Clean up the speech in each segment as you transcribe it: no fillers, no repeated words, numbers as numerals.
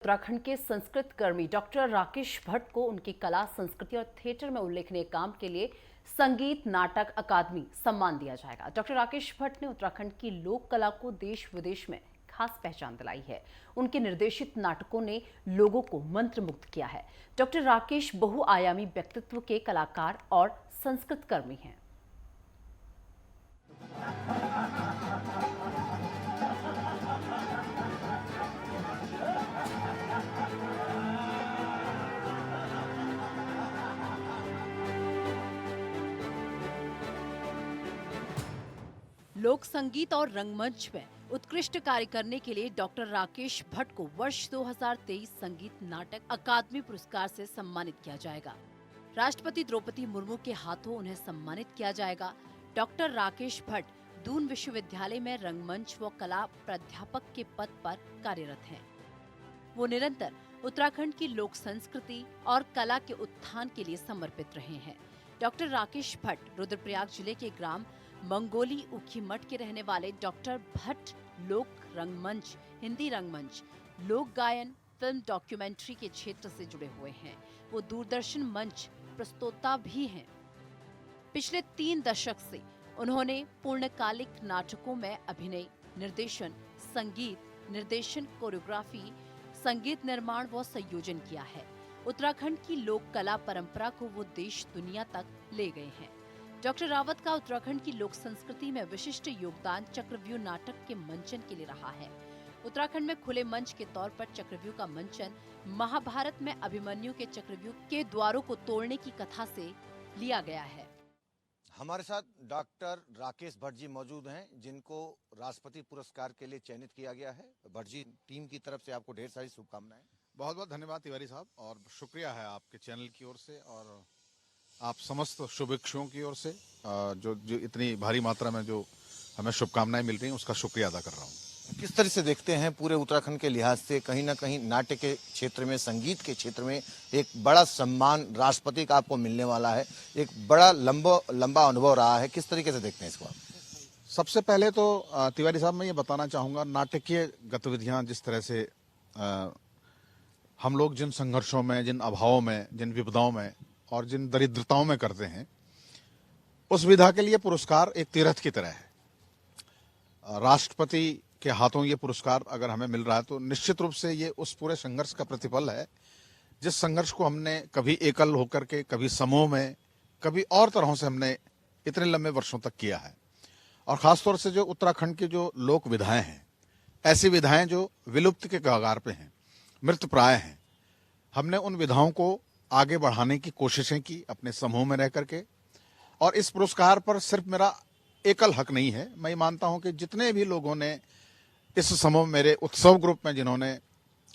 उत्तराखंड के संस्कृत कर्मी डॉक्टर राकेश भट्ट को उनकी कला, संस्कृति और थिएटर में उल्लेखनीय काम के लिए संगीत नाटक अकादमी सम्मान दिया जाएगा। डॉक्टर राकेश भट्ट ने उत्तराखंड की लोक कला को देश विदेश में खास पहचान दिलाई है। उनके निर्देशित नाटकों ने लोगों को मंत्रमुग्ध किया है। डॉक्टर राकेश बहुआयामी व्यक्तित्व के कलाकार और संस्कृत कर्मी हैं। लोक संगीत और रंगमंच में उत्कृष्ट कार्य करने के लिए डॉक्टर राकेश भट्ट को वर्ष 2023 संगीत नाटक अकादमी पुरस्कार से सम्मानित किया जाएगा। राष्ट्रपति द्रौपदी मुर्मू के हाथों उन्हें सम्मानित किया जाएगा। डॉक्टर राकेश भट्ट दून विश्वविद्यालय में रंगमंच व कला प्राध्यापक के पद पर कार्यरत हैं। वो निरंतर उत्तराखंड की लोक संस्कृति और कला के उत्थान के लिए समर्पित रहे हैं। डॉक्टर राकेश भट्ट रुद्रप्रयाग जिले के ग्राम मंगोली ऊखीमठ के रहने वाले डॉक्टर भट्ट लोक रंगमंच, हिंदी रंगमंच, लोक गायन, फिल्म, डॉक्यूमेंट्री के क्षेत्र से जुड़े हुए हैं। वो दूरदर्शन मंच प्रस्तोता भी हैं। पिछले 3 दशक से उन्होंने पूर्णकालिक नाटकों में अभिनय, निर्देशन, संगीत निर्देशन, कोरियोग्राफी, संगीत निर्माण व संयोजन किया है। उत्तराखंड की लोक कला परंपरा को वो देश दुनिया तक ले गए हैं। डॉक्टर रावत का उत्तराखंड की लोक संस्कृति में विशिष्ट योगदान चक्रव्यूह नाटक के मंचन के लिए रहा है। उत्तराखंड में खुले मंच के तौर पर चक्रव्यूह का मंचन महाभारत में अभिमन्यु के चक्रव्यूह के द्वारों को तोड़ने की कथा से लिया गया है। हमारे साथ डॉक्टर राकेश भट्ट जी मौजूद हैं, जिनको राष्ट्रपति पुरस्कार के लिए चयनित किया गया है। भट्ट जी, टीम की तरफ से आपको ढेर सारी शुभकामनाएं। बहुत बहुत धन्यवाद तिवारी साहब, और शुक्रिया है आपके चैनल की ओर से और आप समस्त शुभेच्छुओं की ओर से जो इतनी भारी मात्रा में जो हमें शुभकामनाएं मिल रही हैं, उसका शुक्रिया अदा कर रहा हूं। किस तरह से देखते हैं पूरे उत्तराखंड के लिहाज से, कहीं ना कहीं नाट्य के क्षेत्र में, संगीत के क्षेत्र में एक बड़ा सम्मान राष्ट्रपति का आपको मिलने वाला है, एक बड़ा लंबा अनुभव रहा है, किस तरीके से देखते हैं इसको? सबसे पहले तो तिवारी साहब मैं ये बताना चाहूँगा, नाटकीय गतिविधियाँ जिस तरह से हम लोग जिन संघर्षों में, जिन अभावों में, जिन विपदाओं में और जिन दरिद्रताओं में करते हैं, उस विधा के लिए पुरस्कार एक तीर्थ की तरह है। राष्ट्रपति के हाथों ये पुरस्कार अगर हमें मिल रहा है तो निश्चित रूप से ये उस पूरे संघर्ष का प्रतिफल है, जिस संघर्ष को हमने कभी एकल होकर के, कभी समूह में, कभी और तरहों से हमने इतने लंबे वर्षों तक किया है। और खासतौर से जो उत्तराखंड की जो लोक विधाएं हैं, ऐसी विधाएं जो विलुप्त के कगार पे हैं, मृतप्राय हैं, हमने उन विधाओं को आगे बढ़ाने की कोशिशें की अपने समूह में रह करके। और इस पुरस्कार पर सिर्फ मेरा एकल हक नहीं है, मैं मानता हूं कि जितने भी लोगों ने इस समूह, मेरे उत्सव ग्रुप में जिन्होंने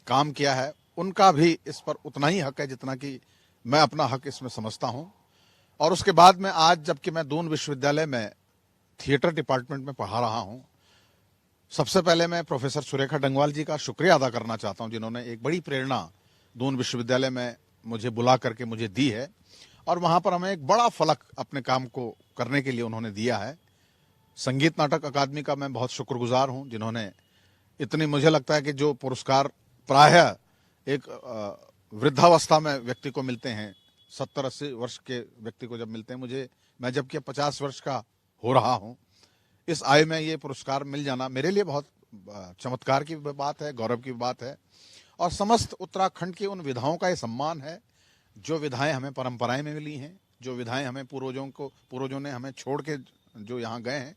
काम किया है, उनका भी इस पर उतना ही हक है जितना कि मैं अपना हक इसमें समझता हूं। और उसके बाद में आज, जबकि मैं दून विश्वविद्यालय में थिएटर डिपार्टमेंट में पढ़ा रहा हूं, सबसे पहले मैं प्रोफेसर सुरेखा डंगवाल जी का शुक्रिया अदा करना चाहता हूं, जिन्होंने एक बड़ी प्रेरणा दून विश्वविद्यालय में मुझे बुला करके मुझे दी है और वहां पर हमें एक बड़ा फलक अपने काम को करने के लिए उन्होंने दिया है। संगीत नाटक अकादमी का मैं बहुत शुक्रगुजार हूं, जिन्होंने इतनी, मुझे लगता है कि जो पुरस्कार प्रायः एक वृद्धावस्था में व्यक्ति को मिलते हैं, 70-80 वर्ष के व्यक्ति को जब मिलते हैं, मैं जबकि 50 वर्ष का हो रहा हूं, इस आयु में ये पुरस्कार मिल जाना मेरे लिए बहुत चमत्कार की बात है, गौरव की बात है। और समस्त उत्तराखंड की उन विधाओं का ये सम्मान है जो विधाएं हमें परंपराएं में मिली हैं, जो विधाएं हमें पूर्वजों ने हमें छोड़ के जो यहाँ गए हैं,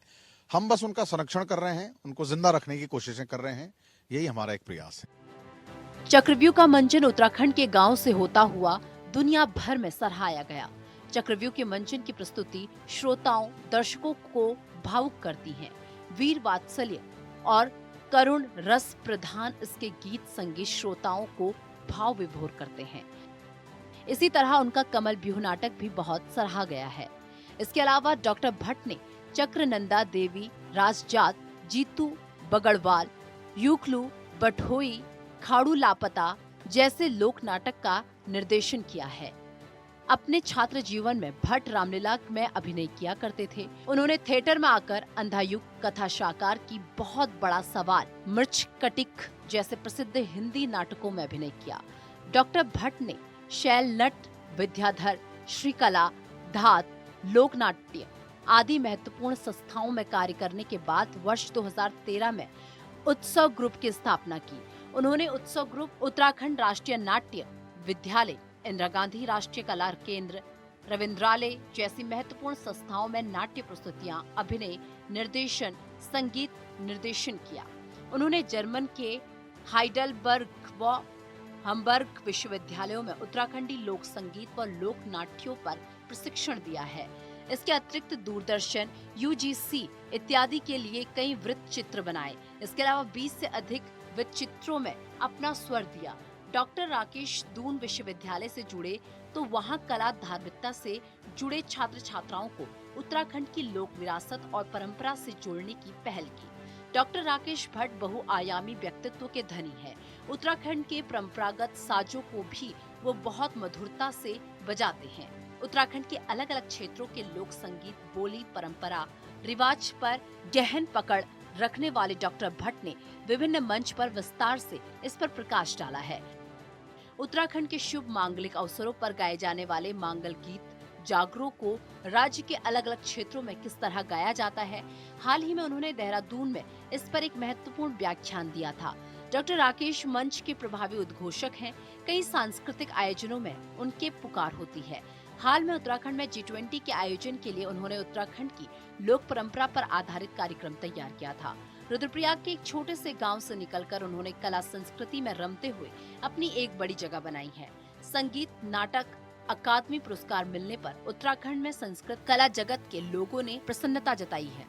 हम बस उनका संरक्षण कर रहे हैं, उनको जिंदा रखने की कोशिशें कर रहे हैं। यही हमारा एक प्रयास है। चक्रव्यूह का मंचन उत्तराखंड के गांव से होता हुआ दुनिया भर में सराहाया गया। चक्रव्यूह के मंचन की प्रस्तुति श्रोताओं, दर्शकों को भावुक करती है। वीर वात्सल्य और करुण रस प्रधान इसके गीत संगीत श्रोताओं को भाव विभोर करते हैं। इसी तरह उनका कमल व्यूह नाटक भी बहुत सराहा गया है। इसके अलावा डॉक्टर भट्ट ने चक्र नंदा देवी, राजजात, जीतू बगड़वाल, यूखलू, बठोई, खाड़ू लापता जैसे लोक नाटक का निर्देशन किया है। अपने छात्र जीवन में भट्ट रामलीला में अभिनय किया करते थे। उन्होंने थिएटर में आकर अंधायुग, कथा साकार की बहुत बड़ा सवाल, मृच्छकटिक जैसे प्रसिद्ध हिंदी नाटकों में अभिनय किया। डॉक्टर भट्ट ने शैल नट, विद्याधर, श्रीकला, धात, लोकनाट्य आदि महत्वपूर्ण संस्थाओं में कार्य करने के बाद वर्ष 2013 में उत्सव ग्रुप की स्थापना की। उन्होंने उत्सव ग्रुप, उत्तराखंड राष्ट्रीय नाट्य विद्यालय, इंदिरा गांधी राष्ट्रीय कला केंद्र, रविंद्रालय जैसी महत्वपूर्ण संस्थाओं में नाट्य प्रस्तुतियां, अभिनय, निर्देशन, संगीत निर्देशन किया। उन्होंने जर्मन के हाइडलबर्ग व हम्बर्ग विश्वविद्यालयों में उत्तराखंडी लोक संगीत व लोक नाट्यों पर प्रशिक्षण दिया है। इसके अतिरिक्त दूरदर्शन, यूजीसी इत्यादि के लिए कई वृत्त चित्र बनाए। इसके अलावा 20 से अधिक वृत्त चित्रों में अपना स्वर दिया। डॉक्टर राकेश दून विश्वविद्यालय से जुड़े तो वहां कला धार्मिकता से जुड़े छात्र छात्राओं को उत्तराखंड की लोक विरासत और परंपरा से जोड़ने की पहल की। डॉक्टर राकेश भट्ट बहुआयामी व्यक्तित्व के धनी है। उत्तराखंड के परंपरागत साजों को भी वो बहुत मधुरता से बजाते हैं। उत्तराखंड के अलग अलग क्षेत्रों के लोक संगीत, बोली, परंपरा, रिवाज पर गहन पकड़ रखने वाले डॉक्टर भट्ट ने विभिन्न मंच पर विस्तार से इस पर प्रकाश डाला है। उत्तराखंड के शुभ मांगलिक अवसरों पर गाए जाने वाले मांगल गीत, जागरों को राज्य के अलग अलग क्षेत्रों में किस तरह गाया जाता है, हाल ही में उन्होंने देहरादून में इस पर एक महत्वपूर्ण व्याख्यान दिया था। डॉक्टर राकेश मंच के प्रभावी उद्घोषक हैं। कई सांस्कृतिक आयोजनों में उनके पुकार होती है। हाल में उत्तराखंड में G20 के आयोजन के लिए उन्होंने उत्तराखंड की लोक परंपरा पर आधारित कार्यक्रम तैयार किया था। रुद्रप्रयाग के एक छोटे से गांव से निकलकर उन्होंने कला संस्कृति में रमते हुए अपनी एक बड़ी जगह बनाई है। संगीत नाटक अकादमी पुरस्कार मिलने पर उत्तराखंड में संस्कृत कला जगत के लोगों ने प्रसन्नता जताई है।